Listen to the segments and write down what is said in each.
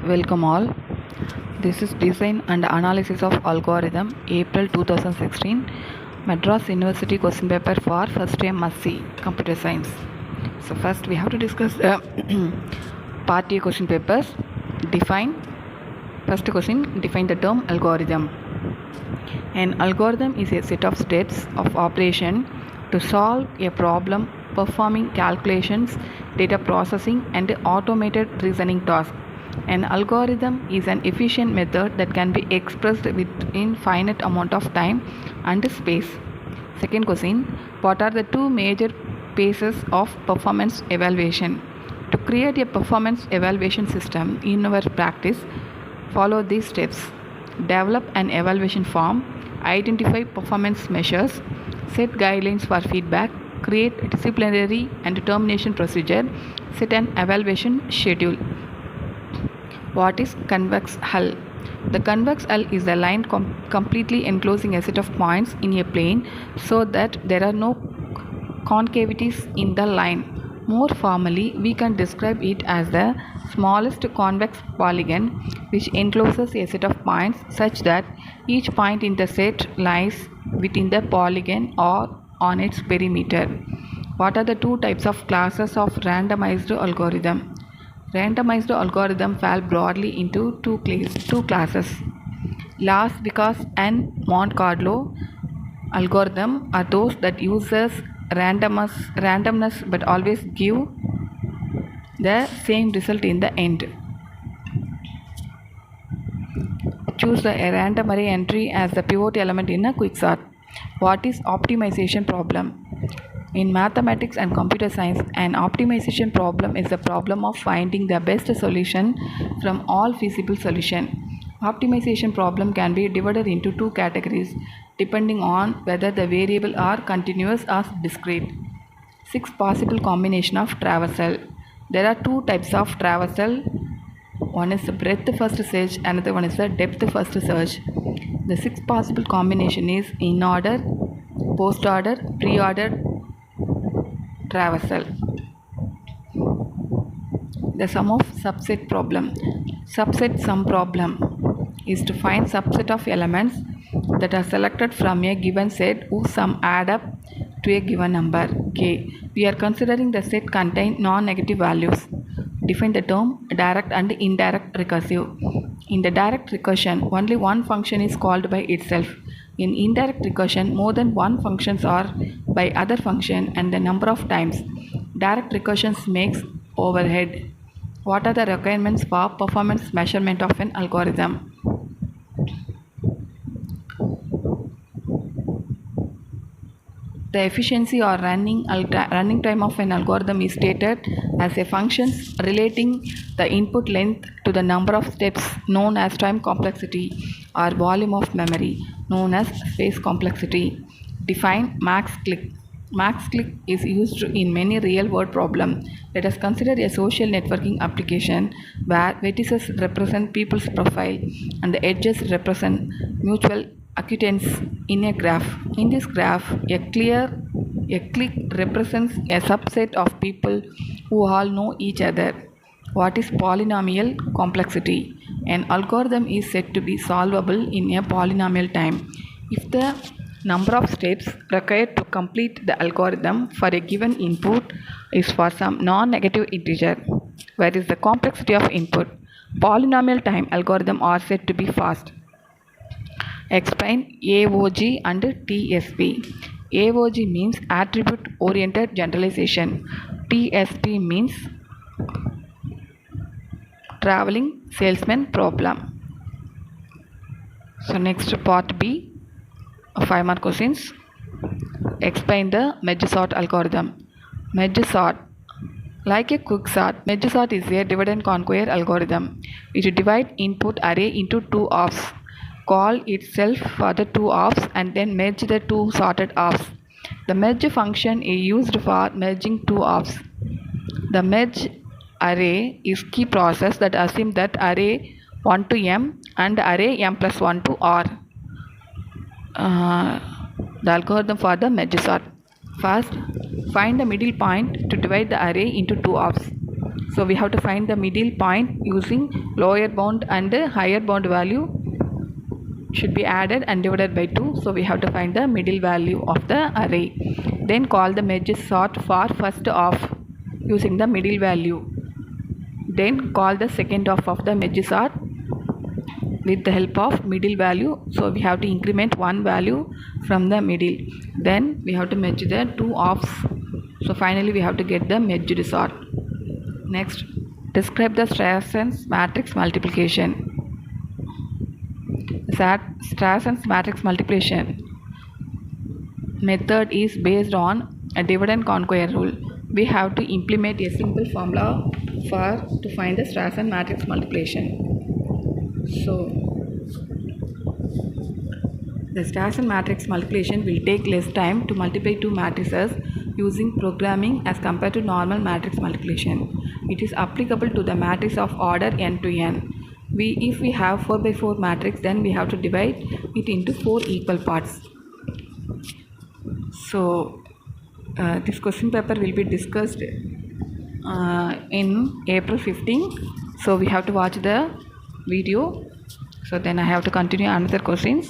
Welcome all. This is Design and Analysis of Algorithm, April 2016, Madras University question paper for first year MSc Computer Science. So first we have to discuss part A question papers. First question, define the term algorithm. An algorithm is a set of steps of operation to solve a problem performing calculations, data processing, and automated reasoning tasks. An algorithm is an efficient method that can be expressed within finite amount of time and space. Second question, what are the two major phases of performance evaluation? To create a performance evaluation system in our practice, follow these steps. Develop an evaluation form, identify performance measures, set guidelines for feedback, create disciplinary and termination procedure, set an evaluation schedule. What is convex hull? The convex hull is a line completely enclosing a set of points in a plane so that there are no concavities in the line. More formally, we can describe it as the smallest convex polygon which encloses a set of points such that each point in the set lies within the polygon or on its perimeter. What are the two types of classes of randomized algorithm? Randomized algorithm fall broadly into two classes. Las Vegas and Monte Carlo algorithm are those that uses randomness but always give the same result in the end. Choose a random array entry as the pivot element in a quicksort. What is optimization problem? In mathematics and computer science, an optimization problem is the problem of finding the best solution from all feasible solutions. Optimization problem can be divided into two categories depending on whether the variables are continuous or discrete. 6 possible combination of traversal. There are two types of traversal. One is the breadth first search, another one is the depth first search. The 6 possible combination is in order, post order, pre-order traversal. The sum of subset problem. Subset sum problem is to find subset of elements that are selected from a given set whose sum add up to a given number k. We are considering the set contain non-negative values. Define the term direct and indirect recursive. In the direct recursion, only one function is called by itself. In indirect recursion, more than one functions are by other function and the number of times. Direct recursions makes overhead. What are the requirements for performance measurement of an algorithm? The efficiency or running time of an algorithm is stated as a function relating the input length to the number of steps known as time complexity or volume of memory known as space complexity. Define max click. Max click is used in many real world problems. Let us consider a social networking application where vertices represent people's profile and the edges represent mutual acquaintance in a graph. In this graph, a click represents a subset of people who all know each other. What is polynomial complexity? An algorithm is said to be solvable in a polynomial time if the number of steps required to complete the algorithm for a given input is for some non-negative integer. Where is the complexity of input? Polynomial time algorithms are said to be fast. Explain AOG and TSP. AOG means attribute oriented generalization. TSP means traveling salesman problem. So next part B, 5 more questions. Explain the merge sort algorithm. Merge sort. Like a quicksort, merge sort is a divide and conquer algorithm. It divides input array into two offs. Call itself for the two offs and then merge the two sorted offs. The merge function is used for merging two offs. The merge array is key process that assumes that array 1 to m and array m plus 1 to r. The algorithm for the merge sort. First, find the middle point to divide the array into two offs. So we have to find the middle point using lower bound and higher bound value should be added and divided by 2. So we have to find the middle value of the array. Then call the merge sort for first of using the middle value. Then call the second of the merge sort with the help of middle value. So we have to increment one value from the middle. Then we have to merge the two offs. So finally we have to get the merged sort. Next, describe the Strasson's matrix multiplication. Strasson's matrix multiplication method is based on a divide and conquer rule. We have to implement a simple formula to find the Strasson matrix multiplication. So the Strasson matrix multiplication will take less time to multiply two matrices using programming as compared to normal matrix multiplication. It is applicable to the matrix of order n to n. If we have 4 by 4 matrix, then we have to divide it into 4 equal parts. So this question paper will be discussed in April 15. So we have to watch the video. So then I have to continue another questions.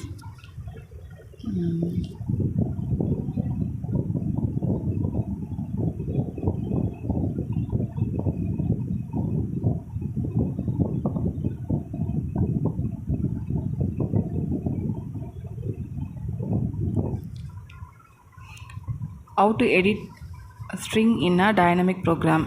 How to edit a string in a dynamic program.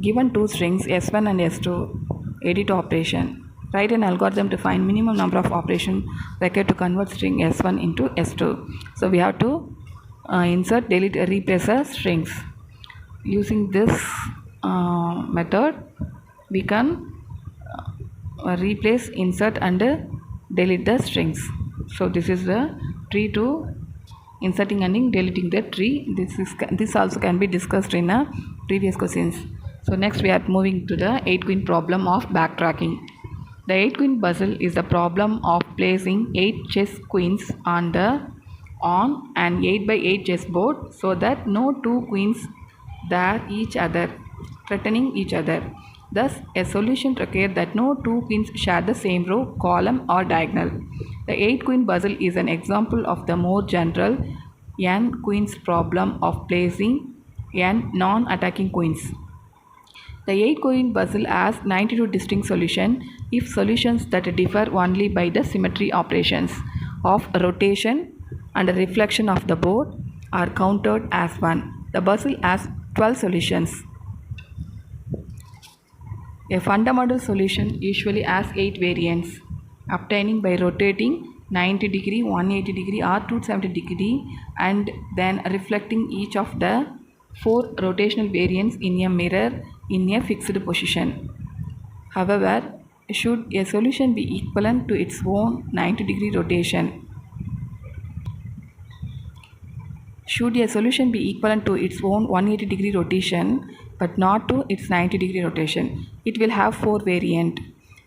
Given two strings S1 and S2, edit operation. Write an algorithm to find minimum number of operations required to convert string S1 into S2. So we have to insert, delete, replace the strings. Using this method, we can replace, insert and delete the strings. So this is the tree to inserting and deleting the tree. This also can be discussed in a previous questions. So next we are moving to the 8-queen problem of backtracking. The 8-queen puzzle is the problem of placing 8 chess queens on an 8 by 8 chessboard so that no two queens dare each other, threatening each other. Thus, a solution requires that no two queens share the same row, column or diagonal. The 8-queen puzzle is an example of the more general n queens problem of placing n non-attacking queens. The 8-queen puzzle has 92 distinct solutions if solutions that differ only by the symmetry operations of rotation and reflection of the board are counted as one. The puzzle has 12 solutions. A fundamental solution usually has 8 variants, obtaining by rotating 90 degree, 180 degree or 270 degree and then reflecting each of the 4 rotational variants in a mirror in a fixed position. However, should a solution be equivalent to its own 90 degree rotation, should a solution be equivalent to its own 180 degree rotation but not to its 90 degree rotation, it will have 4 variants.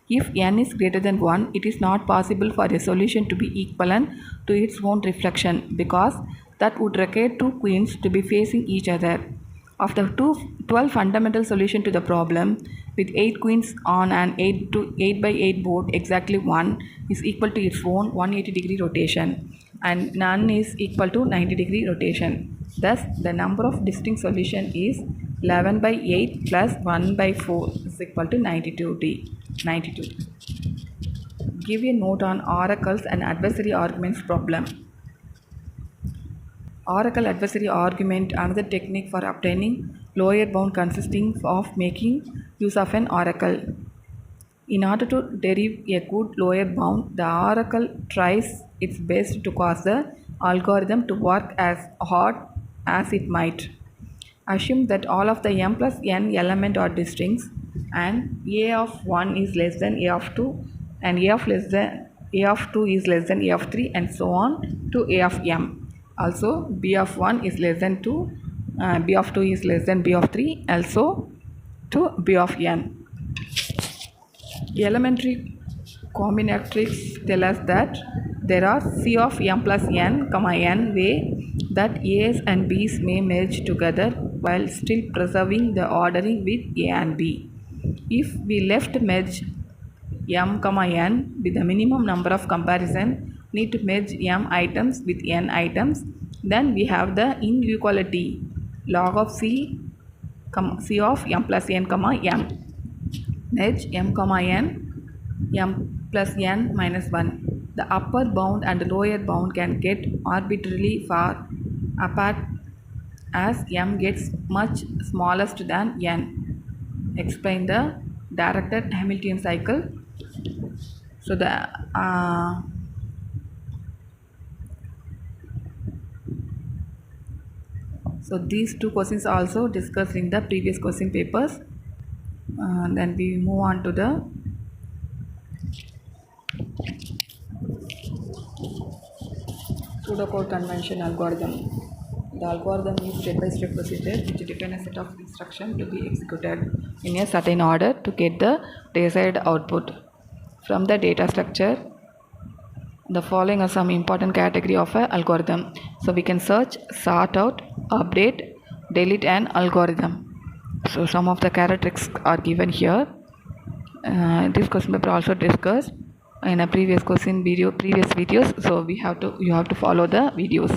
If n is greater than 1, it is not possible for a solution to be equivalent to its own reflection because that would require two queens to be facing each other. Of the 12 fundamental solutions to the problem, with 8 queens on an 8 by 8 board, exactly 1 is equal to its own 180 degree rotation and none is equal to 90 degree rotation. Thus, the number of distinct solutions is 11 by 8 plus 1 by 4 is equal to 92. Give a note on oracles and adversary arguments problem. Oracle adversary argument, another technique for obtaining lower bound consisting of making use of an oracle. In order to derive a good lower bound, the oracle tries its best to cause the algorithm to work as hard as it might. Assume that all of the m plus n element are distinct and a of 1 is less than a of 2 and a of 2 is less than a of 3 and so on to a of m. Also b of 1 is less than 2, b of 2 is less than b of 3, also to b of n. Elementary combinatorics tell us that there are c of m plus n, n way that a's and b's may merge together while still preserving the ordering with A and B. If we left merge m comma n with the minimum number of comparison need to merge m items with n items, then we have the inequality log of c of m plus n comma m. Merge m comma n m plus n minus 1. The upper bound and the lower bound can get arbitrarily far apart as m gets much smallest than n. Explain the directed Hamilton cycle. So these two questions also discussed in the previous question papers. Then we move on to the pseudocode convention algorithm. The algorithm is step-by-step procedure which define a set of instructions to be executed in a certain order to get the desired output from the data structure. The following are some important category of an algorithm. So we can search, sort out, update, delete an algorithm. So some of the characteristics are given here. This question paper also discussed in a previous videos. So you have to follow the videos.